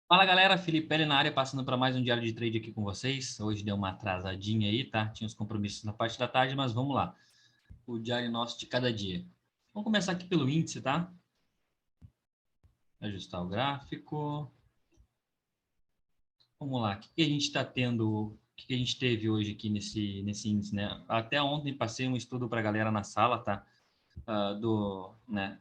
Fala galera, Felipe na área, passando para mais um diário de trade aqui com vocês. Hoje deu uma atrasadinha aí, tá? Tinha os compromissos na parte da tarde, mas vamos lá. O diário nosso de cada dia. Vamos começar aqui pelo índice, tá? Ajustar o gráfico. Vamos lá. O que a gente está tendo? O que a gente teve hoje aqui nesse índice, né? Até ontem passei um estudo para a galera na sala, tá?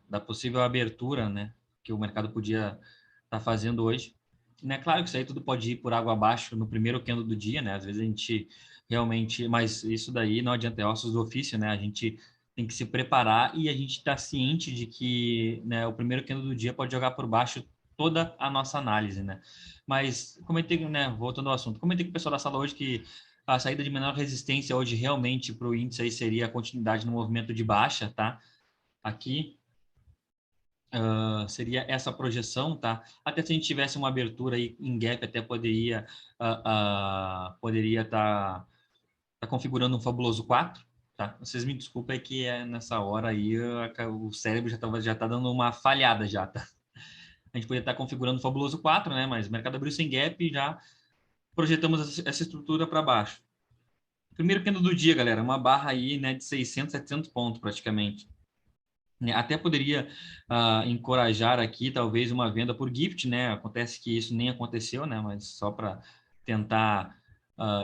Da possível abertura, né? Que o mercado podia estar fazendo hoje. Né? Claro que isso aí tudo pode ir por água abaixo no primeiro candle do dia, né? Às vezes a gente realmente, mas isso daí não adianta, é ossos do ofício, né? A gente tem que se preparar e a gente está ciente de que, né, o primeiro candle do dia pode jogar por baixo toda a nossa análise, né? Mas comentei, né, voltando ao assunto, comentei com o pessoal da sala hoje que a saída de menor resistência hoje realmente para o índice aí seria a continuidade no movimento de baixa, tá? Aqui seria essa projeção, tá? Até se a gente tivesse uma abertura aí em gap, até poderia tá configurando um fabuloso 4, tá? Vocês me desculpem, é que nessa hora aí o cérebro já tá dando uma falhada já, tá? A gente poderia estar configurando o fabuloso 4, né? Mas o mercado abriu sem gap e já projetamos essa estrutura para baixo. Primeiro candle do dia, galera, uma barra aí, né, de 600, 700 pontos praticamente. Né? Até poderia encorajar aqui talvez uma venda por gift, né? Acontece que isso nem aconteceu, né? Mas só para tentar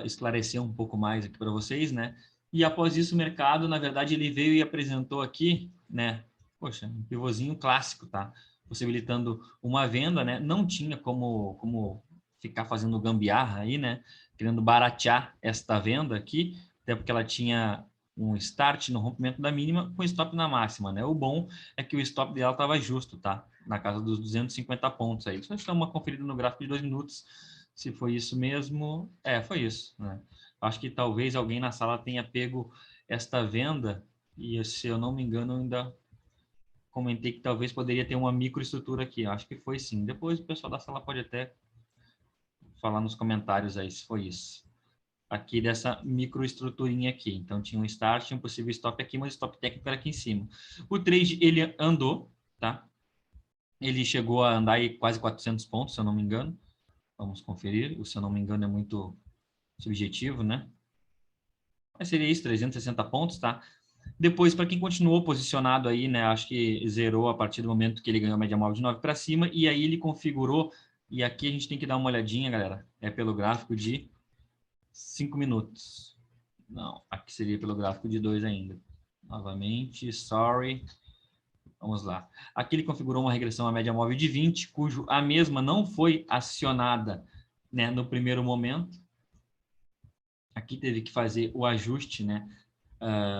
esclarecer um pouco mais aqui para vocês, né? E após isso o mercado, na verdade, ele veio e apresentou aqui, né? Poxa, um pivôzinho clássico, tá? Possibilitando uma venda, né? Não tinha como ficar fazendo gambiarra aí, né? Querendo baratear esta venda aqui, até porque ela tinha um start no rompimento da mínima com stop na máxima, né? O bom é que o stop dela estava justo, tá? Na casa dos 250 pontos aí. Só dar uma conferida no gráfico de 2 minutos, se foi isso mesmo. Foi isso, né? Acho que talvez alguém na sala tenha pego esta venda e, se eu não me engano, ainda comentei que talvez poderia ter uma microestrutura aqui. Acho que foi sim. Depois o pessoal da sala pode até falar nos comentários aí se foi isso. Aqui dessa microestruturinha aqui. Então, tinha um start, um possível stop aqui, mas o stop técnico era aqui em cima. O trade, ele andou, tá? Ele chegou a andar aí quase 400 pontos, se eu não me engano. Vamos conferir. O se eu não me engano é muito subjetivo, né? Mas seria isso, 360 pontos, tá? Depois, para quem continuou posicionado aí, né? Acho que zerou a partir do momento que ele ganhou a média móvel de 9 para cima. E aí ele configurou. E aqui a gente tem que dar uma olhadinha, galera. É pelo gráfico de 5 minutos. Não, aqui seria pelo gráfico de 2 ainda. Novamente, sorry. Vamos lá. Aqui ele configurou uma regressão à média móvel de 20, cujo a mesma não foi acionada, né, no primeiro momento. Aqui teve que fazer o ajuste, né?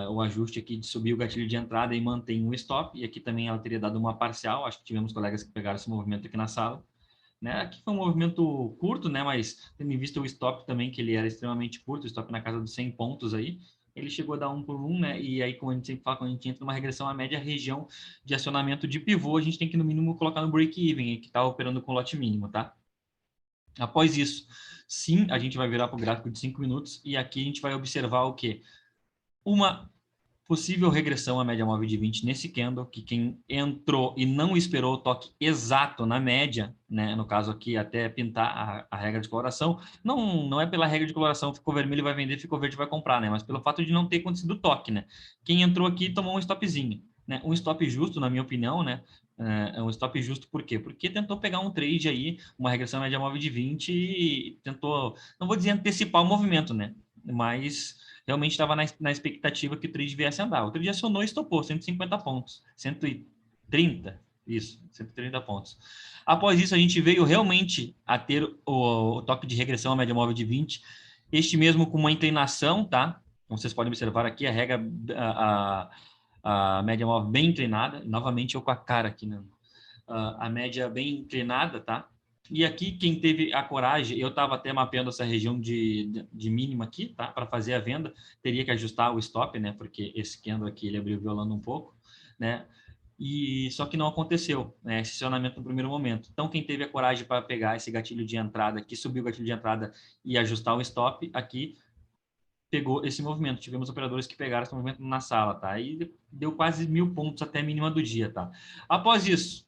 O ajuste aqui de subir o gatilho de entrada e manter um stop. E aqui também ela teria dado uma parcial. Acho que tivemos colegas que pegaram esse movimento aqui na sala. Né? Aqui foi um movimento curto, né? Mas tendo em vista o stop também, que ele era extremamente curto, o stop na casa dos 100 pontos aí, ele chegou a dar 1 por 1, né? E aí, como a gente sempre fala, quando a gente entra numa regressão à média região de acionamento de pivô, a gente tem que, no mínimo, colocar no break-even, que está operando com lote mínimo, tá? Após isso, sim, a gente vai virar para o gráfico de 5 minutos e aqui a gente vai observar o quê? Uma possível regressão à média móvel de 20 nesse candle, que quem entrou e não esperou o toque exato na média, né, no caso aqui até pintar a regra de coloração, não é pela regra de coloração, ficou vermelho vai vender, ficou verde vai comprar, né, mas pelo fato de não ter acontecido o toque, né. Quem entrou aqui tomou um stopzinho, né, um stop justo, na minha opinião, né, é um stop justo por quê? Porque tentou pegar um trade aí, uma regressão média móvel de 20 e tentou, não vou dizer antecipar o movimento, né, mas realmente estava na expectativa que o trade viesse a andar. O trade acionou e estopou 150 pontos, 130, isso, 130 pontos. Após isso, a gente veio realmente a ter o toque de regressão à média móvel de 20, este mesmo com uma inclinação, tá? Como vocês podem observar aqui, a regra, a média móvel bem inclinada, novamente eu com a cara aqui, né? A média bem inclinada, tá? E aqui, quem teve a coragem, eu estava até mapeando essa região de mínima aqui, tá? Para fazer a venda, teria que ajustar o stop, né? Porque esse candle aqui, ele abriu violando um pouco, né? E só que não aconteceu, né? Esse acionamento no primeiro momento. Então, quem teve a coragem para pegar esse gatilho de entrada aqui, subir o gatilho de entrada e ajustar o stop, aqui pegou esse movimento. Tivemos operadores que pegaram esse movimento na sala, tá? Aí deu quase 1.000 pontos até a mínima do dia, tá? Após isso,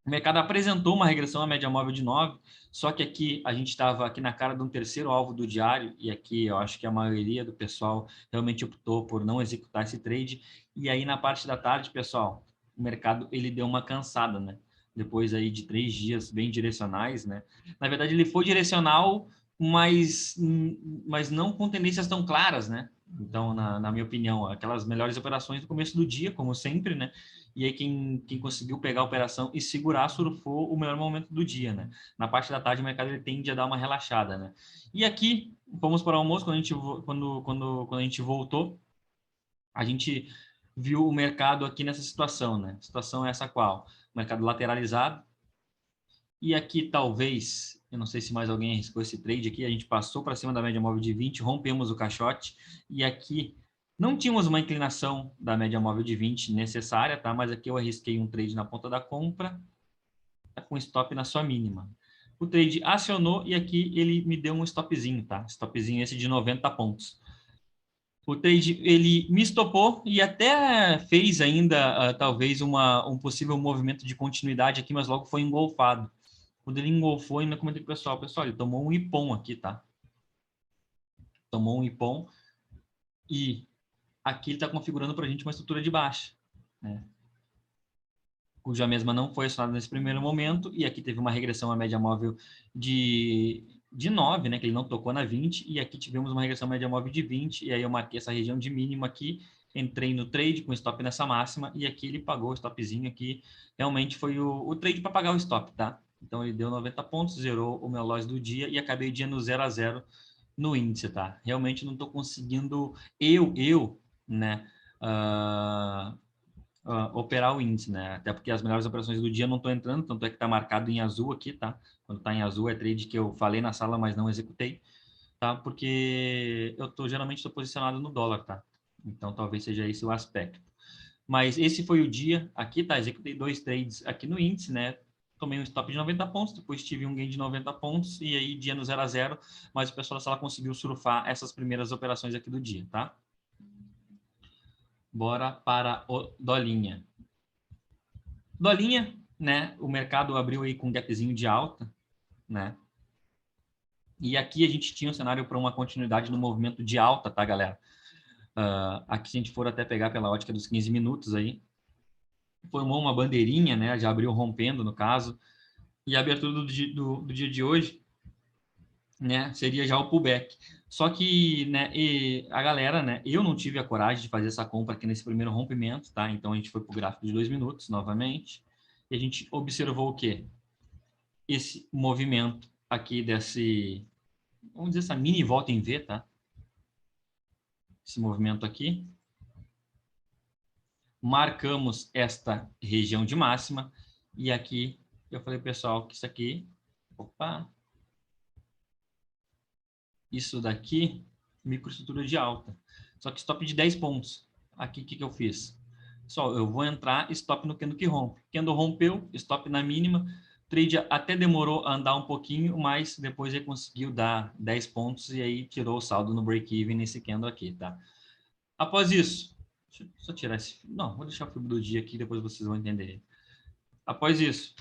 O mercado apresentou uma regressão à média móvel de 9, só que aqui a gente estava aqui na cara de um terceiro alvo do diário, e aqui eu acho que a maioria do pessoal realmente optou por não executar esse trade. E aí na parte da tarde, pessoal, o mercado ele deu uma cansada, né? Depois aí de 3 dias bem direcionais, né? Na verdade, ele foi direcional, mas não com tendências tão claras, né? Então, na minha opinião, aquelas melhores operações no começo do dia, como sempre, né? E aí quem conseguiu pegar a operação e segurar surfou o melhor momento do dia, né? Na parte da tarde o mercado ele tende a dar uma relaxada, né? E aqui, fomos para o almoço, quando a gente voltou, a gente viu o mercado aqui nessa situação, né? A situação é essa qual? O mercado lateralizado, e aqui talvez, eu não sei se mais alguém arriscou esse trade aqui, a gente passou para cima da média móvel de 20, rompemos o caixote, e aqui não tínhamos uma inclinação da média móvel de 20 necessária, tá? Mas aqui eu arrisquei um trade na ponta da compra, tá com stop na sua mínima. O trade acionou e aqui ele me deu um stopzinho, tá? Stopzinho esse de 90 pontos. O trade, ele me estopou e até fez ainda, talvez, um possível movimento de continuidade aqui, mas logo foi engolfado. Quando ele engolfou, ainda comentei com o pessoal, ele tomou um ipom aqui, tá? Tomou um ipom e aqui ele está configurando para a gente uma estrutura de baixa, né? Cuja mesma não foi acionada nesse primeiro momento, e aqui teve uma regressão à média móvel de 9, né, que ele não tocou na 20, e aqui tivemos uma regressão à média móvel de 20, e aí eu marquei essa região de mínimo aqui, entrei no trade com stop nessa máxima, e aqui ele pagou o stopzinho aqui, realmente foi o trade para pagar o stop, tá? Então ele deu 90 pontos, zerou o meu loss do dia, e acabei o dia no 0 a 0 no índice, tá? Realmente não estou conseguindo, né, operar o índice, né? Até porque as melhores operações do dia não estão entrando, tanto é que está marcado em azul aqui, tá? Quando está em azul é trade que eu falei na sala, mas não executei, tá? Porque geralmente estou posicionado no dólar, tá? Então talvez seja esse o aspecto. Mas esse foi o dia aqui, tá? Executei 2 trades aqui no índice, né? Tomei um stop de 90 pontos, depois tive um gain de 90 pontos e aí dia no 0 a 0, mas o pessoal da sala conseguiu surfar essas primeiras operações aqui do dia, tá? Bora para o dolinha. Dolinha, né? O mercado abriu aí com um gapzinho de alta, né? E aqui a gente tinha um cenário para uma continuidade no movimento de alta, tá, galera? Aqui, se a gente for até pegar pela ótica dos 15 minutos aí, formou uma bandeirinha, né? Já abriu rompendo, no caso. E a abertura do dia de hoje, né? Seria já o pullback. Só que, né? A galera, né? Eu não tive a coragem de fazer essa compra aqui nesse primeiro rompimento, tá? Então a gente foi para o gráfico de 2 minutos novamente. E a gente observou o quê? Esse movimento aqui vamos dizer, essa mini volta em V, tá? Esse movimento aqui. Marcamos esta região de máxima e aqui eu falei, pessoal, que isso aqui, opa, isso daqui, microestrutura de alta. Só que stop de 10 pontos. Aqui, o que eu fiz? Pessoal, eu vou entrar, stop no candle que rompe. Candle rompeu, stop na mínima, trade até demorou a andar um pouquinho, mas depois ele conseguiu dar 10 pontos e aí tirou o saldo no break-even nesse candle aqui, tá? Após isso, deixa eu só tirar esse... Não, vou deixar o fibra do dia aqui, depois vocês vão entender. Após isso,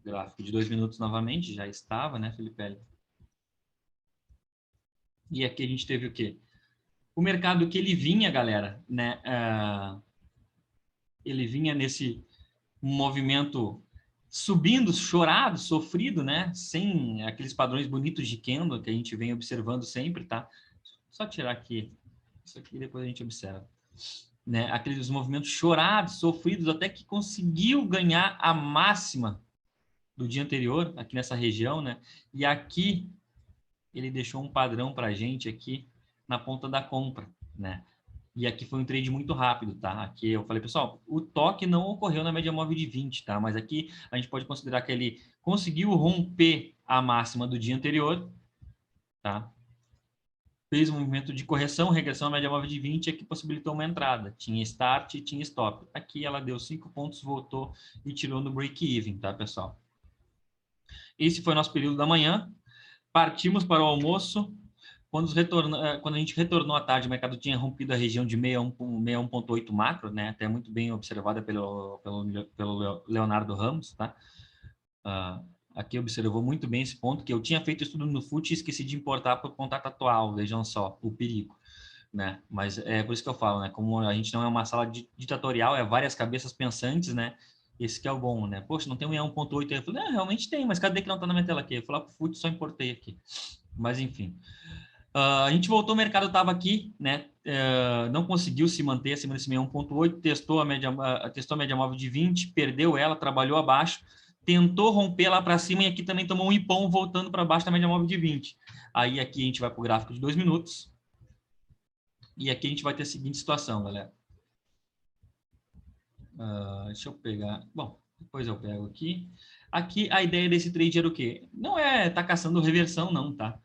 gráfico de 2 minutos novamente, já estava, né, Felipe? E aqui a gente teve o quê? O mercado que ele vinha, galera, né, ele vinha nesse movimento subindo, chorado, sofrido, né? Sem aqueles padrões bonitos de candle que a gente vem observando sempre, tá? Só tirar aqui. Isso aqui depois a gente observa. Né? Aqueles movimentos chorados, sofridos, até que conseguiu ganhar a máxima do dia anterior, aqui nessa região, né? E aqui ele deixou um padrão para a gente aqui na ponta da compra, né? E aqui foi um trade muito rápido, tá? Aqui eu falei, pessoal, o toque não ocorreu na média móvel de 20, tá? Mas aqui a gente pode considerar que ele conseguiu romper a máxima do dia anterior, tá? Fez um movimento de correção, regressão à média móvel de 20, que possibilitou uma entrada. Tinha start e tinha stop. Aqui ela deu 5 pontos, voltou e tirou no break-even, tá, pessoal? Esse foi o nosso período da manhã. Partimos para o almoço. Quando a gente retornou à tarde, o mercado tinha rompido a região de 61,8 macro, né? Até muito bem observada pelo Leonardo Ramos, tá? Ah, aqui observou muito bem esse ponto, que eu tinha feito estudo no FUT e esqueci de importar para o contrato atual, vejam só, o perigo, né? Mas é por isso que eu falo, né? Como a gente não é uma sala ditatorial, é várias cabeças pensantes, né? Esse que é o bom, né? Poxa, não tem um 1.8 aí. Eu falei, realmente tem, mas cadê que não está na minha tela aqui? Eu falei, pro FUT só importei aqui. Mas enfim. A gente voltou, o mercado estava aqui, né? Não conseguiu se manter acima desse 61,8, testou a média móvel de 20, perdeu ela, trabalhou abaixo, tentou romper lá para cima e aqui também tomou um ipom voltando para baixo da média móvel de 20. Aí aqui a gente vai para o gráfico de 2 minutos e aqui a gente vai ter a seguinte situação, galera. Deixa eu pegar. Bom, depois eu pego aqui. Aqui a ideia desse trade era o quê? Não é tá caçando reversão, não, tá?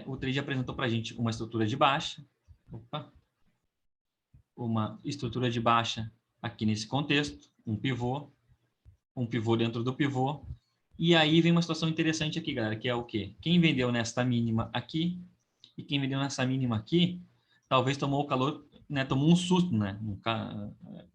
O trade apresentou para a gente uma estrutura de baixa. Opa, uma estrutura de baixa aqui nesse contexto, um pivô dentro do pivô. E aí vem uma situação interessante aqui, galera, que é o quê? Quem vendeu nesta mínima aqui e quem vendeu nessa mínima aqui, talvez tomou o calor, né? Tomou um susto, né?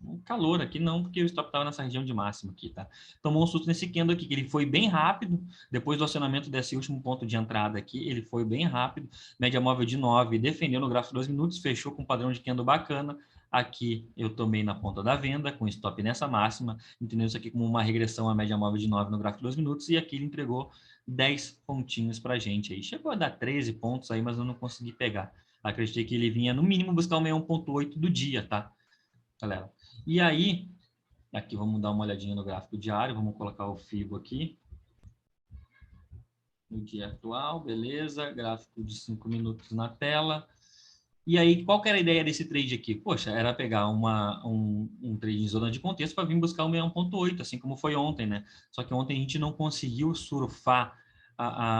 Um calor aqui não, porque o stop estava nessa região de máximo aqui, tá? Tomou um susto nesse candle aqui, que ele foi bem rápido, depois do acionamento desse último ponto de entrada aqui, ele foi bem rápido, média móvel de 9, defendeu no gráfico de 2 minutos, fechou com um padrão de candle bacana. Aqui eu tomei na ponta da venda, com stop nessa máxima, entendeu isso aqui como uma regressão à média móvel de 9 no gráfico de 2 minutos, e aqui ele entregou 10 pontinhos para a gente aí. Chegou a dar 13 pontos aí, mas eu não consegui pegar. Acreditei que ele vinha, no mínimo, buscar o 61,8 do dia, tá, galera? E aí, aqui vamos dar uma olhadinha no gráfico diário, vamos colocar o FIBO aqui. No dia atual, beleza, gráfico de 5 minutos na tela. E aí, qual que era a ideia desse trade aqui? Poxa, era pegar um trade em zona de contexto para vir buscar o 61,8, assim como foi ontem, né? Só que ontem a gente não conseguiu surfar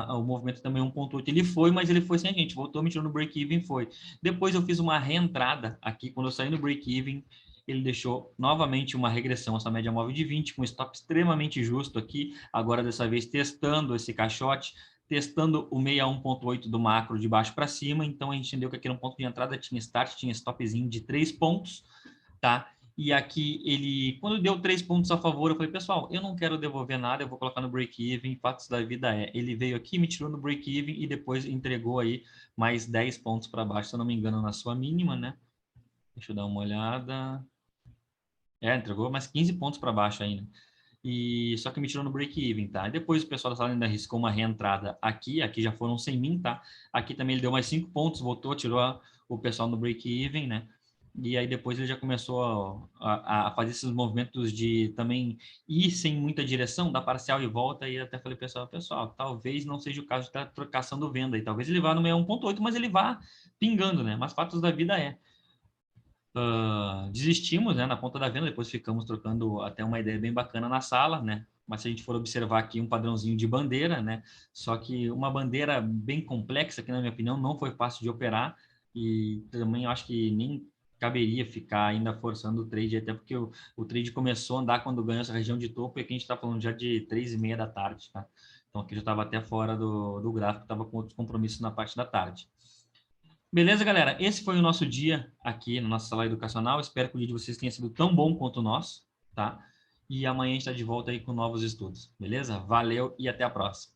o movimento também 1,8. Ele foi, mas ele foi sem a gente. Voltou, me tirou no break-even, foi. Depois eu fiz uma reentrada aqui. Quando eu saí no break-even, ele deixou novamente uma regressão, essa média móvel de 20, com stop extremamente justo aqui. Agora, dessa vez, testando esse caixote, testando o 61,8 do macro de baixo para cima. Então, a gente entendeu que aqui no ponto de entrada tinha start, tinha stopzinho de 3 pontos, tá? E aqui ele, quando deu 3 pontos a favor, eu falei, pessoal, eu não quero devolver nada, eu vou colocar no break-even, fatos da vida é. Ele veio aqui, me tirou no break-even e depois entregou aí mais 10 pontos para baixo, se eu não me engano, na sua mínima, né? Deixa eu dar uma olhada. Entregou mais 15 pontos para baixo ainda. E só que me tirou no break-even, tá? E depois o pessoal da sala ainda arriscou uma reentrada aqui já foram 100 mil, tá? Aqui também ele deu mais 5 pontos, voltou, tirou o pessoal no break-even, né? E aí depois ele já começou a fazer esses movimentos de também ir sem muita direção, dar parcial e volta, e até falei, pessoal, talvez não seja o caso de estar trocação venda, e talvez ele vá no 61,8, mas ele vá pingando, né? Mas fatos da vida é. Desistimos, né, na ponta da venda, depois ficamos trocando até uma ideia bem bacana na sala, né? Mas se a gente for observar aqui um padrãozinho de bandeira, né? Só que uma bandeira bem complexa, que na minha opinião não foi fácil de operar e também acho que nem caberia ficar ainda forçando o trade, até porque o trade começou a andar quando ganhou essa região de topo e aqui a gente está falando já de 3:30 da tarde, tá? Então aqui já estava até fora do gráfico, estava com outros compromissos na parte da tarde. Beleza, galera? Esse foi o nosso dia aqui na nossa sala educacional. Espero que o dia de vocês tenha sido tão bom quanto o nosso, tá? E amanhã a gente está de volta aí com novos estudos, beleza? Valeu e até a próxima.